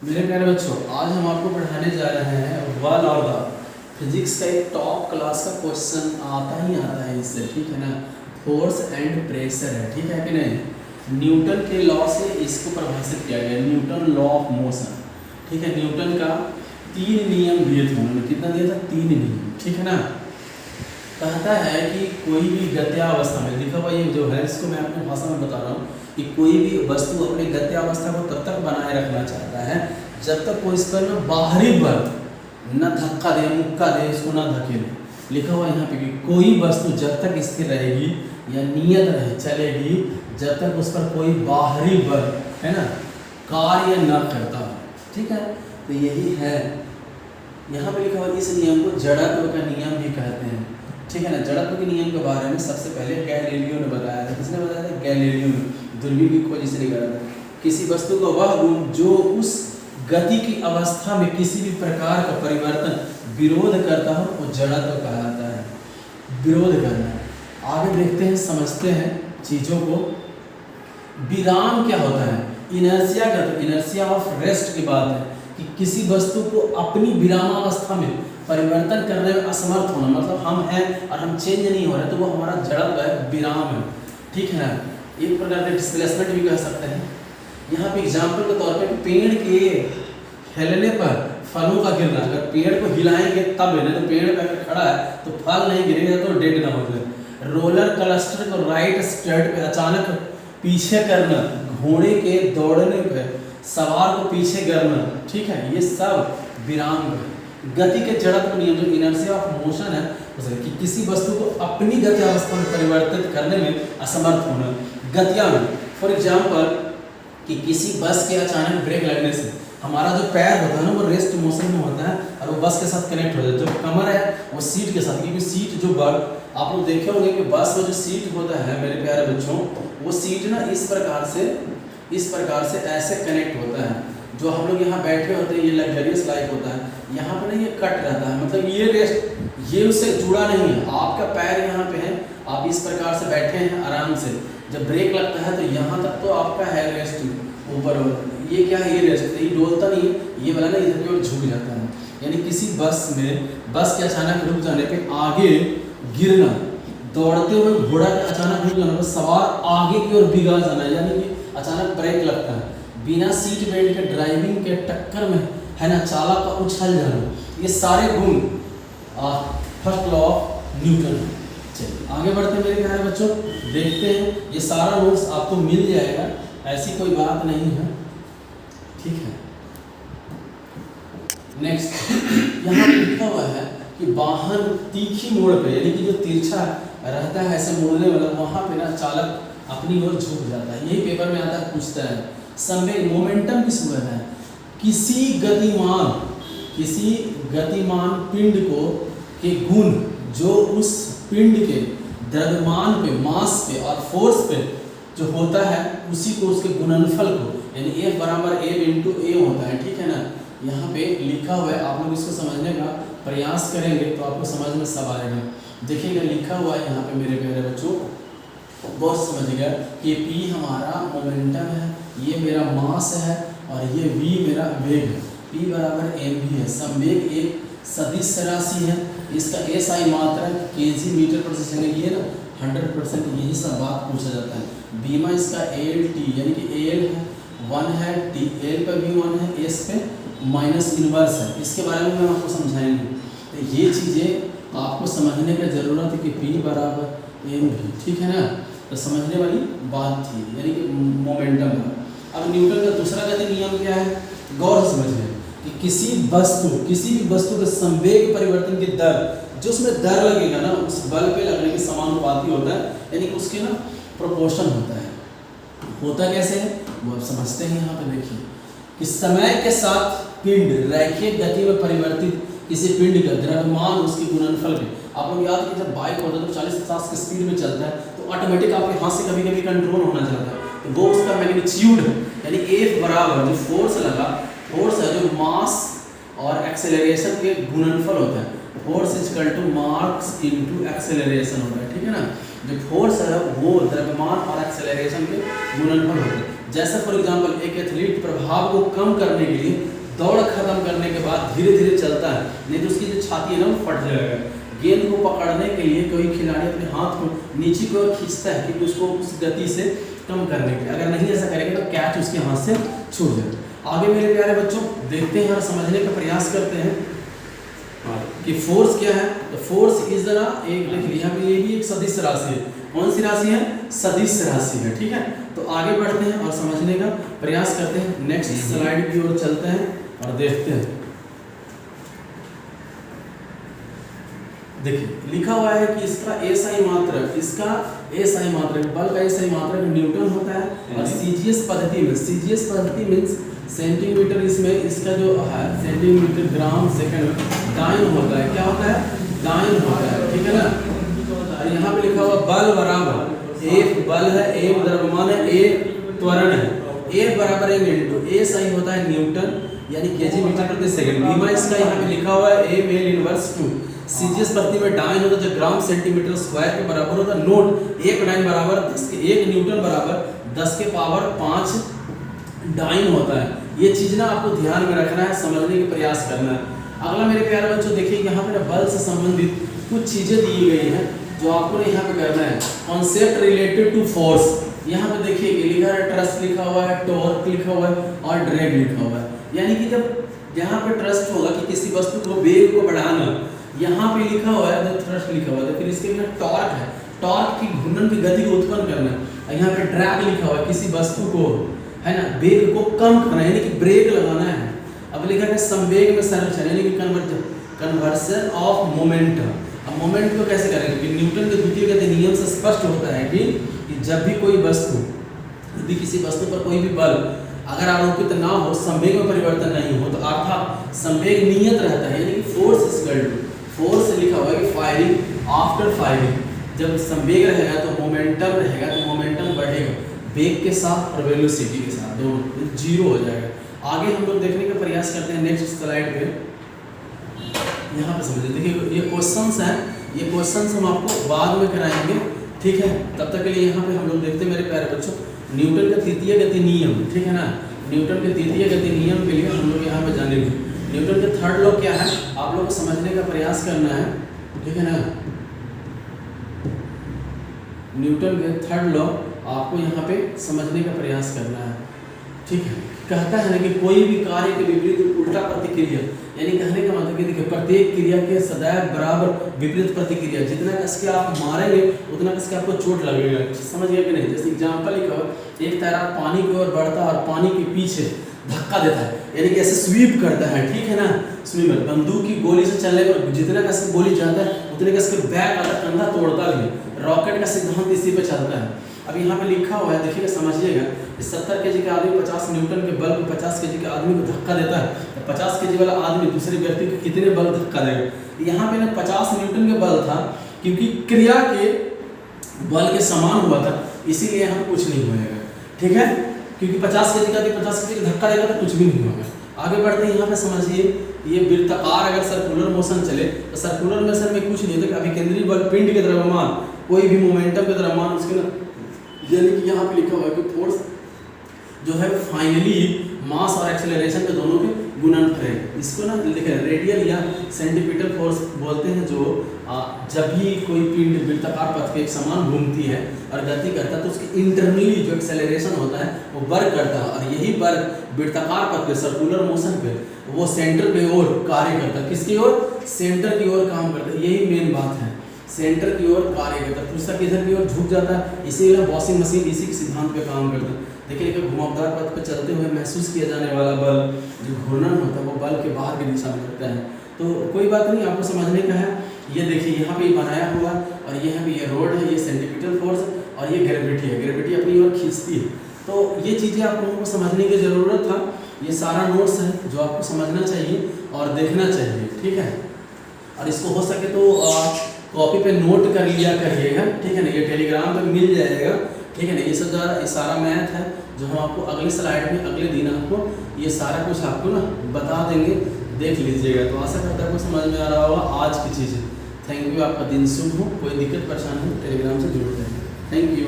मेरे प्यारे बच्चों, आज हम आपको पढ़ाने जा रहे हैं वन और द फिजिक्स का एक टॉप क्लास का क्वेश्चन आता है इससे, ठीक है ना। फोर्स एंड प्रेशर है, ठीक है कि नहीं। न्यूटन के लॉ से इसको परिभाषित किया गया, न्यूटन लॉ ऑफ मोशन, ठीक है। न्यूटन का 3 नियम दिए थे उन्होंने, कितना दिया था? 3 नियम, ठीक है ना। कहता है कि कोई भी गत्यावस्था में, लिखा हुआ ये जो है इसको मैं अपनी भाषा में बता रहा हूँ कि कोई भी वस्तु अपनी गत्यावस्था को तब तक बनाए रखना चाहता है जब तक कोई इस पर न बाहरी बल न धक्का दे, मुक्का दे, इसको न धकेले। लिखा हुआ यहाँ पे कि कोई वस्तु जब तक स्थिर रहेगी या नियत रहे चलेगी जब तक उस पर कोई बाहरी बल, है ना, कार्य न करता, ठीक है। तो यही है यहाँ पे लिखा हुआ। इस नियम को जड़त्व का नियम भी कहते हैं, ठीक है ना। जड़त्व के नियम के बारे में सबसे पहले गैलीलियो ने बताया था। किसने बताया था? गैलीलियो ने। दूरबीन की खोज इसलिए करा था। किसी वस्तु का वह गुण जो उस गति की अवस्था में किसी भी प्रकार का परिवर्तन विरोध करता हो वो जड़त्व कहलाता है। विरोध करना। आगे देखते हैं, समझते हैं चीज़ों को। विराम क्या होता है? इनर्शिया का, तो इनर्शिया ऑफ रेस्ट की बात है कि किसी वस्तु को अपनी विरामावस्था में परिवर्तन करने में असमर्थ होना, मतलब हम हैं और हम चेंज नहीं हो रहे, तो वो हमारा जड़त्व है, विराम है, ठीक है ना। एक प्रकार का डिस्प्लेसमेंट भी कह सकते हैं। यहाँ पे एग्जाम्पल के तौर पे पेड़ के हिलने पर फलों का गिरना, अगर पेड़ को हिलाएंगे तब हिले, तो पेड़ पे अगर खड़ा है तो फल नहीं गिरेगा तो डेड ना हो जाए। रोलर क्लस्टर को राइट स्ट्रेट पे अचानक पीछे करना, घोड़े के दौड़ने पे सवार को पीछे करना, ठीक है, ये सब विराम है। गति के जड़त्व नियम जो इनर्शिया ऑफ मोशन है उसमें कि किसी वस्तु को अपनी गति अवस्था में परिवर्तित करने में असमर्थ होना। गतियां में फॉर एग्जांपल कि किसी बस के अचानक ब्रेक लगने से हमारा जो पैर होता है ना वो रेस्ट मोशन में होता है और वो बस के साथ कनेक्ट हो जाता है। जो कमर है वो सीट के साथ, क्योंकि सीट जो आप लोग देखे होंगे कि बस में जो सीट होता है मेरे प्यारे बच्चों, वो सीट ना इस प्रकार से ऐसे कनेक्ट होता है। जो हम लोग यहाँ बैठे होते हैं ये लग्जरियस लाइफ होता है, यहाँ पे ना ये कट रहता है, मतलब ये रेस्ट ये उससे जुड़ा नहीं है। आपका पैर यहाँ पे है, आप इस प्रकार से बैठे हैं आराम से, जब ब्रेक लगता है तो यहाँ तक तो आपका है रेस्ट ऊपर, ये क्या है, ये रेस्ट, ये डोलता नहीं है, ये वाला ना इधर की ओर झुक जाता है। यानी किसी बस के अचानक रुक जाने पे आगे गिरना, दौड़ते हुए घोड़ा के अचानक रुक जाना, सवार आगे की ओर बिगा जाना, यानी कि अचानक ब्रेक लगता है। बिना सीट बेल्ट के ड्राइविंग के टक्कर में, है ना, चालक का उछल जाना, ये सारे गुण फर्स्ट लॉ ऑफ न्यूटन। चलिए आगे बढ़ते हैं मेरे प्यारे बच्चों, देखते हैं। ये सारा नोट्स आपको मिल जाएगा, ऐसी कोई बात नहीं है, ठीक है। नेक्स्ट यहाँ लिखा हुआ है कि वाहन तीखी मोड़ पे, यानी कि जो तिरछा रहता है ऐसे मोड़ने वाला, वहाँ पे ना चालक अपनी ओर झुक जाता है। यही पेपर में आता है, पूछता है संवेग मोमेंटम किस वजह है? किसी गतिमान पिंड को के गुण जो उस पिंड के द्रव्यमान पे, मास पे और फोर्स पे जो होता है उसी को, उसके गुणनफल को, यानी F बराबर F इंटू A होता है, ठीक है ना। यहाँ पे लिखा हुआ है, आप लोग इसको समझने का प्रयास करेंगे तो आपको समझ में सब आएगा। देखिएगा लिखा हुआ है यहाँ पे मेरे प्यारे बच्चों, बहुत समझिएगा कि P हमारा मोमेंटम है, ये मेरा मास है और ये V मेरा वेग है। P बराबर mv है। संवेग एक सदिश राशि है, इसका SI मात्रा kg मीटर प्रति सेकंड, ये ना 100% यही सब बात पूछा जाता है। बीमा इसका LT यानी कि L है, 1 है, T L पे भी 1 है, S पे माइनस इनवर्स है। इसके बारे में हम आपको समझाएंगे। तो ये चीज़ें आपको समझने की ज़रूरत है कि P बराबर mv, ठीक है ना। तो समझने वाली बात थी, यानी कि मोमेंटम है। अब न्यूटन का दूसरा गति नियम क्या है, गौर से समझिए कि किसी भी वस्तु के संवेग परिवर्तन की दर, जो उसमें दर लगेगा ना उस बल पे लगने के समानुपाती होता है, यानी कि उसके ना प्रोपोर्शन होता है। होता कैसे है वो आप समझते हैं। यहाँ पे देखिए कि समय के साथ पिंड रैखिक गति में परिवर्तित किसी पिंड का द्रव्यमान उसके गुणनफल पे, आप लोग याद कि जब बाइक होता है तो 40-50 की स्पीड में चलता है तो ऑटोमेटिक आपके हाथ से कभी कभी कंट्रोल होना चाहता है, तो वो उसका मैग्नीट्यूड है, यानी F बराबर जो फोर्स लगा, फोर्स है जो मास और एक्सेलरेशन के गुणनफल होता है। Force is equal to mass into acceleration होता है, ठीक है ना। जो फोर्स है वो द्रव्यमान और एक्सेलरेशन के गुणनफल होते हैं। जैसे फॉर एग्जांपल एक एथलीट प्रभाव को कम करने के लिए दौड़ खत्म करने के बाद धीरे धीरे चलता है, नहीं तो उसकी जो छाती है ना वो फट जाएगा। गेंद को पकड़ने के लिए कोई खिलाड़ी अपने हाथ को नीचे की ओर खींचता है कि उसको उस गति से कम करने के लिए, अगर नहीं ऐसा करेगा तो कैच उसके हाथ से छूट जाएगा। आगे मेरे प्यारे बच्चों देखते हैं और समझने का प्रयास करते हैं कि फोर्स क्या है। तो फोर्स इज द एक देख लिया यहाँ पे ये भी एक सदिश राशि है। कौन सी राशि है? सदिश राशि है। ठीक है, तो आगे बढ़ते हैं और समझने का प्रयास करते हैं। नेक्स्ट स्लाइड की ओर चलते हैं और देखते हैं। देखिए लिखा हुआ है कि इसका एसआई मात्रक, इसका एसआई मात्रक, बल का एसआई मात्रक न्यूटन होता है। और सीजीएस पद्धति में, सीजीएस पद्धति मीन्स सेंटीमीटर, इसमें इसका जो है सेंटीमीटर ग्राम सेकंड डाइन होता है। क्या होता है? डाइन होता है। ठीक है ना, और यहाँ पे लिखा हुआ बल बराबर एक बल है, एक द्रव्यमान है, एक त्वरण है। एक बराबर एक इंटू एसआई होता है न्यूटन यानी केजी मीटर प्रति सेकंड। बीमा इसका यहाँ पे लिखा हुआ है एम एल इनवर्स 2। सीजीएस पद्धति में डाइन होता है जो ग्राम सेंटीमीटर स्क्वायर के बराबर होता है। नोट एक डाइन बराबर 10 के, एक न्यूटन बराबर 10 के पावर 5 डाइन होता है। ये चीज ना आपको ध्यान में रखना है, समझने का प्रयास करना है। अगला मेरे प्यारे बच्चों देखिए यहाँ पे बल से संबंधित कुछ चीजें दी गई हैं जो आपको यहाँ पे करना है। कॉन्सेप्ट रिलेटेड टू फोर्स, यहाँ पे देखिए लिखा है ट्रस्ट लिखा हुआ है, टॉर्क लिखा हुआ है और ड्रैग लिखा हुआ है। यानी कि जब यहाँ पे ट्रस्ट होगा कि किसी वस्तु को वेग को बढ़ाना, यहाँ पे लिखा हुआ है तो थ्रस्ट लिखा हुआ है। फिर इसके लिए टॉर्क है, टॉर्क की घूर्णन की गति को उत्पन्न करना है। यहाँ पे ड्रैग लिखा हुआ है किसी वस्तु को है ना वेग को कम करना है यानी कि ब्रेक लगाना है। अब लिखा है संवेग में संरक्षण यानी कि कन्वर्सन ऑफ मोमेंटम। अब मोमेंट को कैसे करेंगे? कि न्यूटन के द्वितीय गति नियम से स्पष्ट होता है कि जब भी कोई वस्तु, यदि किसी वस्तु पर कोई भी बल अगर आरोपित ना हो, संवेग में परिवर्तन नहीं हो, तो अर्थात संवेग नियत रहता है। यानी कि force is equal to, force लिखा हुआ है कि फायरिंग आफ्टर फायरिंग, जब संवेग रहेगा तो मोमेंटम रहेगा, तो मोमेंटम बढ़ेगा वेग के साथ और वेलोसिटी के साथ, दोनों जीरो हो जाएगा। आगे हम लोग देखने का प्रयास करते हैं नेक्स्ट स्लाइड पे। यहाँ पे समझिए, देखिए ये क्वेश्चंस हैं, ये क्वेश्चंस हम आपको बाद में कराएंगे। ठीक है, तब तक के लिए यहाँ पे हम लोग देखते हैं मेरे प्यारे बच्चों न्यूटन का तृतीय गति नियम। ठीक है ना, न्यूटन के तृतीय गति नियम के लिए हम लोग यहाँ पे जानेंगे। न्यूटन के थर्ड लॉ क्या है आप लोग को समझने का प्रयास करना है। ठीक है ना, न्यूटन के थर्ड लॉ आपको यहाँ पे समझने का प्रयास करना है। ठीक है, कहता है ना कि कोई भी कार्य के विपरीत उल्टा प्रतिक्रिया, यानी कहने का मतलब कि देखिए प्रत्येक क्रिया के सदैव बराबर विपरीत प्रतिक्रिया, जितना कस के आप मारेंगे उतना कस के आपको चोट लगेगा। समझ गया कि नहीं? जैसे एग्जांपल लिखा हो, एक तैराक पानी की ओर बढ़ता है और पानी के पीछे धक्का देता है, यानी कि ऐसे स्वीप करता है। ठीक है ना, स्विमर बंदूक की गोली से चलने पर जितना कस के गोली जाता है उतने कस के बैक आता कंधा तोड़ता भी। रॉकेट का सिद्धांत इसी पे चलता है। अब यहाँ पे लिखा हुआ है, देखिएगा समझिएगा, 70 केजी का आदमी 50 न्यूटन के बल को 50 केजी के आदमी को धक्का देता है, तो 50 केजी वाला आदमी दूसरे व्यक्ति को कितने बल धक्का देगा? यहाँ पे ना 50 न्यूटन के बल था क्योंकि क्रिया के बल के समान हुआ था, इसीलिए यहाँ कुछ नहीं होएगा। ठीक है, क्योंकि 50 केजी का 50 केजी का धक्का देगा तो कुछ भी नहीं होगा। आगे बढ़ते हैं, यहाँ पे समझिए, ये वृत्ताकार अगर सर्कुलर मोशन चले तो सर्कुलर मोशन में कुछ नहीं होता। अभिकेंद्री बल पिंड के द्रव्यमान, कोई भी मोमेंटम के द्रव्यमान उसके ना, यानी कि यहाँ पे लिखा हुआ है कि फोर्स जो है फाइनली मास और एक्सेलरेशन के दोनों के गुणनफल है। इसको ना देखें रेडियल या सेंटीपिटल फोर्स बोलते हैं, जो जब भी कोई पिंड वृत्ताकार पथ के एक समान घूमती है और गति करता है तो उसकी इंटरनली जो एक्सेलरेशन होता है वो वर्क करता है, और यही वर्क वृत्ताकार पथ पे सर्कुलर मोशन पे वो सेंटर की ओर कार्य करता है। किसकी ओर? सेंटर की ओर काम करता है। यही मेन बात है, सेंटर की ओर कार्य करता है। दूसरा किधर की ओर झुक जाता है, इसीलिए वॉशिंग मशीन इसी के सिद्धांत पे काम करता है। देखिए कि घुमावदार पथ पर चलते हुए महसूस किया जाने वाला बल जो घूर्णन होता है वो बल के बाहर की दिशा में लगता है। तो कोई बात नहीं, आपको समझने का है। ये देखिए यहाँ पे बनाया हुआ, और यहाँ पे ये रोड है, ये सेंटीपिटल फोर्स और ये ग्रेविटी है, ग्रेविटी अपनी ओर खींचती है। तो ये चीज़ें आप लोगों को समझने की ज़रूरत था। ये सारा नोट्स है जो आपको समझना चाहिए और देखना चाहिए। ठीक है, और इसको हो सके तो कॉपी पे नोट कर लिया करिएगा। ठीक है ना, ये टेलीग्राम पे मिल जाएगा। ठीक है ना, ये सब ये सारा मैथ है जो हम आपको अगले स्लाइड में अगले दिन आपको ये सारा कुछ आपको ना बता देंगे, देख लीजिएगा। तो आशा करता है आपको समझ में आ रहा होगा आज की चीज़ें। थैंक यू, आपका दिन शुभ हो। कोई दिक्कत परेशानी हो टेलीग्राम से जुड़ जाएंगे। Thank you.